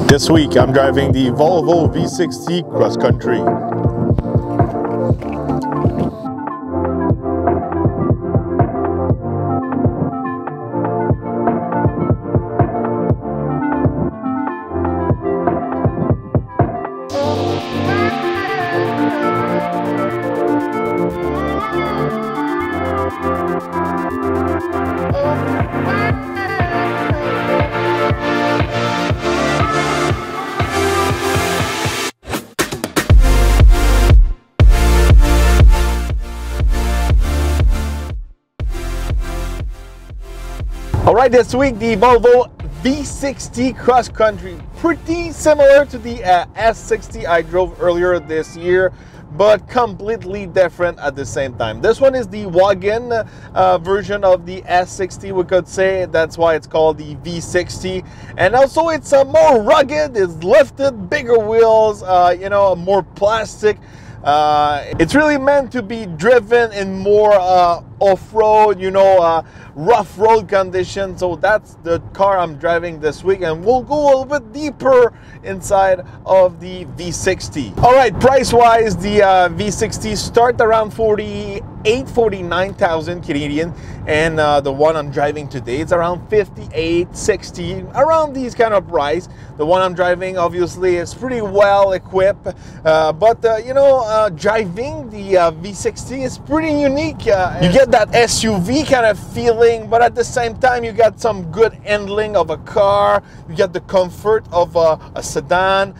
This week I'm driving the Volvo V60 cross country. Alright, this week the Volvo V60 cross country, pretty similar to the S60 I drove earlier this year, but completely different at the same time. This one is the wagon version of the S60, we could say. That's why it's called the V60. And also it's more rugged, it's lifted, bigger wheels, you know, more plastic. It's really meant to be driven in more off-road, you know, rough road conditions. So that's the car I'm driving this week, and we'll go a little bit deeper inside of the V60. All right, price-wise, the V60 start around 49,000 Canadian, and the one I'm driving today, it's around 60, around these kind of price. The one I'm driving, obviously, is pretty well equipped, but you know, driving the V60 is pretty unique. You get that SUV kind of feeling, but at the same time, you got some good handling of a car. You get the comfort of a sedan.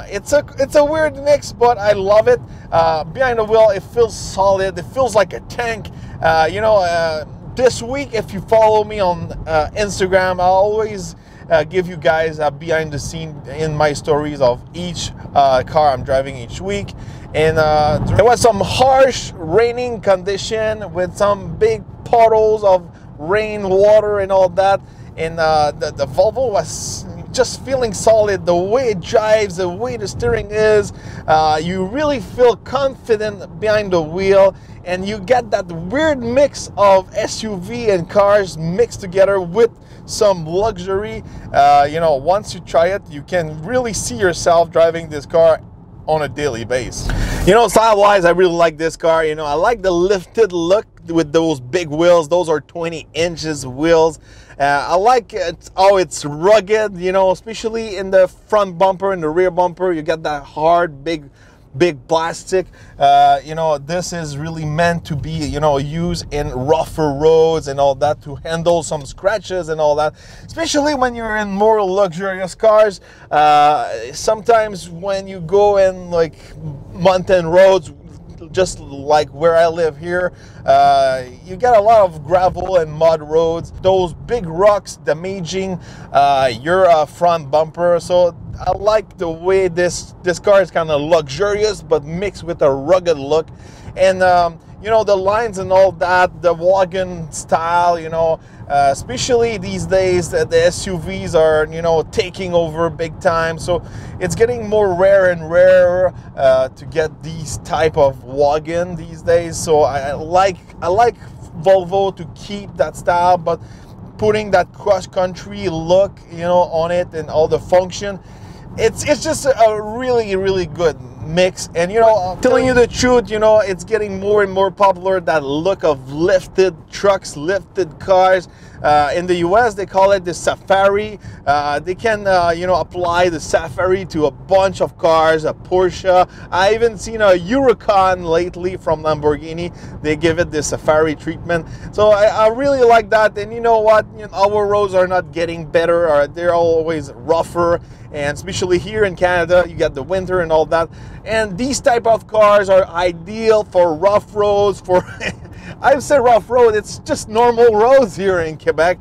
It's a weird mix, but I love it. Behind the wheel, it feels solid. It feels like a tank. You know, this week, if you follow me on Instagram, I'll always give you guys behind the scene in my stories of each car I'm driving each week. And there was some harsh raining condition with some big puddles of rain, water, and all that. And the Volvo was just feeling solid. The way it drives, the way the steering is, you really feel confident behind the wheel, and you get that weird mix of SUV and cars mixed together with some luxury. You know, once you try it, you can really see yourself driving this car on a daily basis. You know, style-wise, I really like this car. You know, I like the lifted look with those big wheels. Those are 20 inches wheels. I like how it's rugged, you know, especially in the front bumper and the rear bumper. You get that hard, big plastic. You know, this is really meant to be, you know, used in rougher roads and all that, to handle some scratches and all that, especially when you're in more luxurious cars. Sometimes when you go in like mountain roads, just like where I live here, you got a lot of gravel and mud roads, those big rocks damaging your front bumper. So I like the way this car is kind of luxurious but mixed with a rugged look. And you know, the lines and all that, the wagon style, you know, especially these days, the SUVs are, you know, taking over big time. So it's getting more rare and rarer to get these type of wagon these days. So I like Volvo to keep that style, but putting that cross-country look, you know, on it and all the function. It's just a really good mix. And you know, telling you the truth, you know, it's getting more and more popular, that look of lifted trucks, lifted cars. In the US, they call it the Safari. They can, you know, apply the Safari to a bunch of cars, a Porsche. I even seen a Huracan lately from Lamborghini. They give it the Safari treatment. So I really like that. And you know what? You know, our roads are not getting better, or they're always rougher. And especially here in Canada, you got the winter and all that. And these type of cars are ideal for rough roads, for I say rough road, it's just normal roads here in Quebec.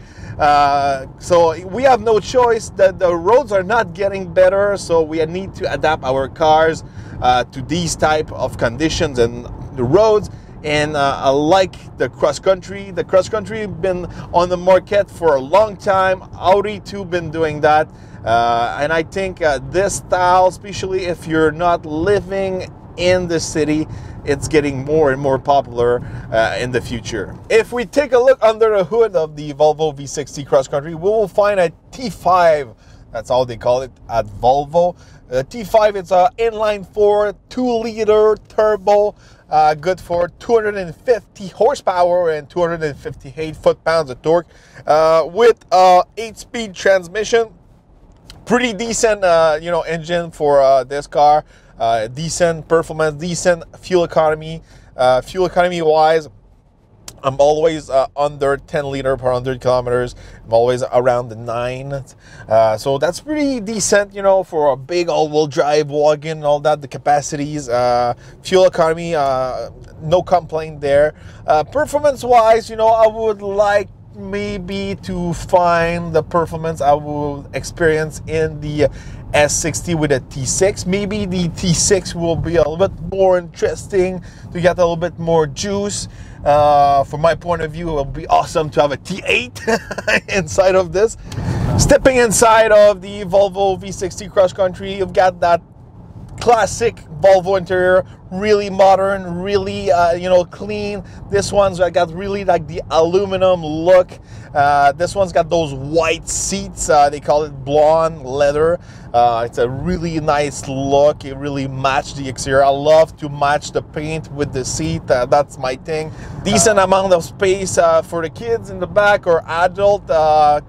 So we have no choice. That the roads are not getting better, so we need to adapt our cars to these type of conditions and the roads. And I like the cross-country. The cross-country been on the market for a long time. Audi too been doing that. And I think this style, especially if you're not living in the city. It's getting more and more popular in the future. If we take a look under the hood of the Volvo V60 cross country, we will find a T5. That's how they call it at Volvo. T5, it's a inline-4 2-liter turbo, good for 250 horsepower and 258 foot-pounds of torque, with a 8-speed transmission. Pretty decent, you know, engine for this car. Decent performance, decent fuel economy. Fuel economy wise, I'm always under 10 liter per 100 kilometers. I'm always around the 9. So that's pretty decent, you know, for a big all-wheel drive wagon and all that. The capacities, fuel economy, no complaint there. Performance-wise, you know, I would like maybe to find the performance I will experience in the S60 with a T6. Maybe the T6 will be a little bit more interesting to get a little bit more juice. From my point of view, it will be awesome to have a T8 inside of this. Stepping inside of the Volvo V60 cross country, you've got that classic Volvo interior, really modern, really you know, clean. This one's got really like the aluminum look. This one's got those white seats, they call it blonde leather. It's a really nice look. It really matched the exterior. I love to match the paint with the seat. That's my thing. Decent amount of space for the kids in the back or adult,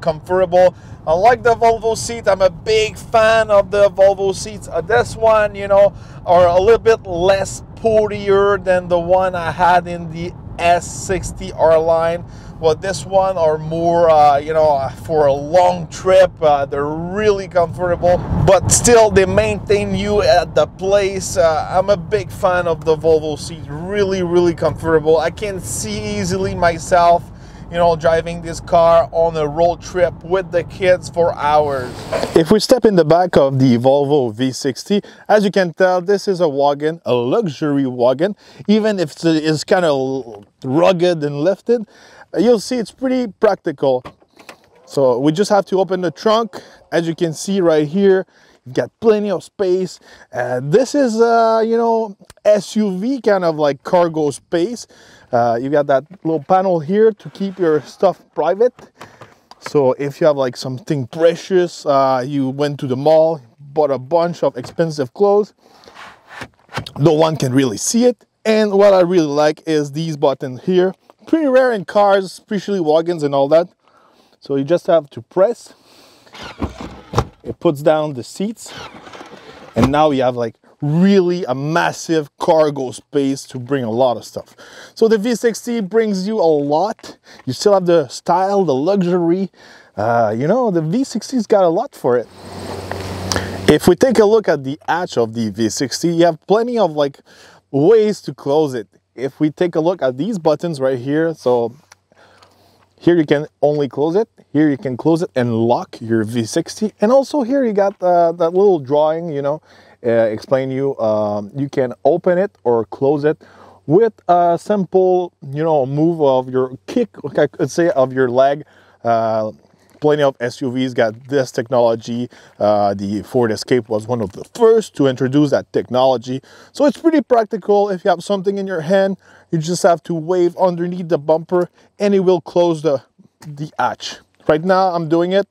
comfortable. I like the Volvo seat. I'm a big fan of the Volvo seats. This one, you know, are a little bit less sportier than the one I had in the S60 R line. Well, this one are more, you know, for a long trip. They're really comfortable, but still they maintain you at the place. I'm a big fan of the Volvo seat. Really, really comfortable. I can see easily myself, you know, driving this car on a road trip with the kids for hours. If we step in the back of the Volvo V60, as you can tell, this is a wagon, a luxury wagon. Even if it's kind of rugged and lifted, you'll see it's pretty practical. So we just have to open the trunk. As you can see right here, you've got plenty of space. This is, you know, SUV kind of like cargo space. You got that little panel here to keep your stuff private. So if you have like something precious, you went to the mall, bought a bunch of expensive clothes, no one can really see it. And what I really like is these buttons here. Pretty rare in cars, especially wagons and all that. So you just have to press. It puts down the seats. And now you have like really a massive cargo space to bring a lot of stuff. So the V60 brings you a lot. You still have the style, the luxury. You know, the V60's got a lot for it. If we take a look at the hatch of the V60, you have plenty of like ways to close it. If we take a look at these buttons right here, so here you can only close it, here you can close it and lock your V60, and also here you got that little drawing, you know, explain you can open it or close it with a simple, you know, move of your kick, I could say, of your leg. Plenty of SUVs got this technology. The Ford Escape was one of the first to introduce that technology. So it's pretty practical. If you have something in your hand, you just have to wave underneath the bumper and it will close the hatch. Right now I'm doing it.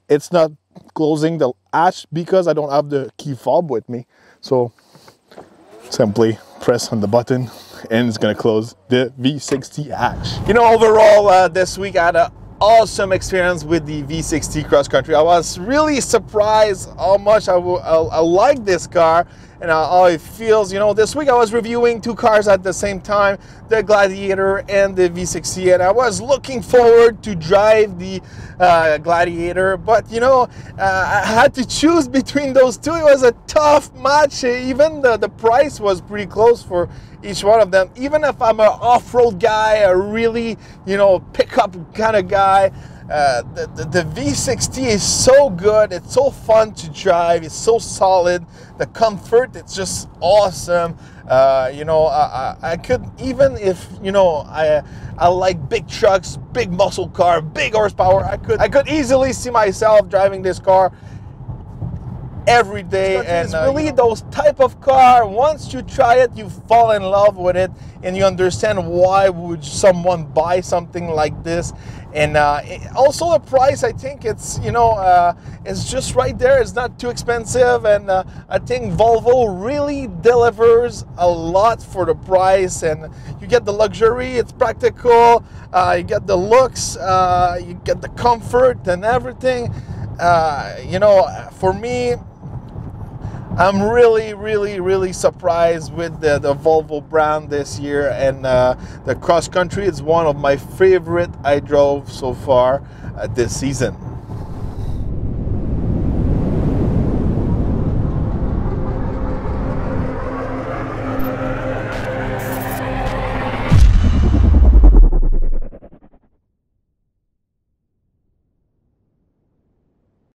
It's not closing the hatch because I don't have the key fob with me. So simply press on the button and it's gonna close the V60 hatch. You know, overall this week I had a awesome experience with the V60 cross country. I was really surprised how much I like this car and how it feels. You know, this week I was reviewing two cars at the same time, the Gladiator and the V60, and I was looking forward to drive the Gladiator, but you know, I had to choose between those two. It was a tough match. Even the price was pretty close for each one of them. Even if I'm an off-road guy, a really, you know, pickup kind of guy, the V60 is so good. It's so fun to drive. It's so solid. The comfort, it's just awesome. You know, I could, even if, you know, I like big trucks, big muscle car, big horsepower, I could easily see myself driving this car every day, and it's really those type of car. Once you try it, you fall in love with it, and you understand why would someone buy something like this. And also the price, I think it's, you know, it's just right there. It's not too expensive, and I think Volvo really delivers a lot for the price. And you get the luxury, it's practical, you get the looks, you get the comfort and everything. You know, for me, I'm really surprised with the Volvo brand this year, and the cross country is one of my favorite I drove so far this season.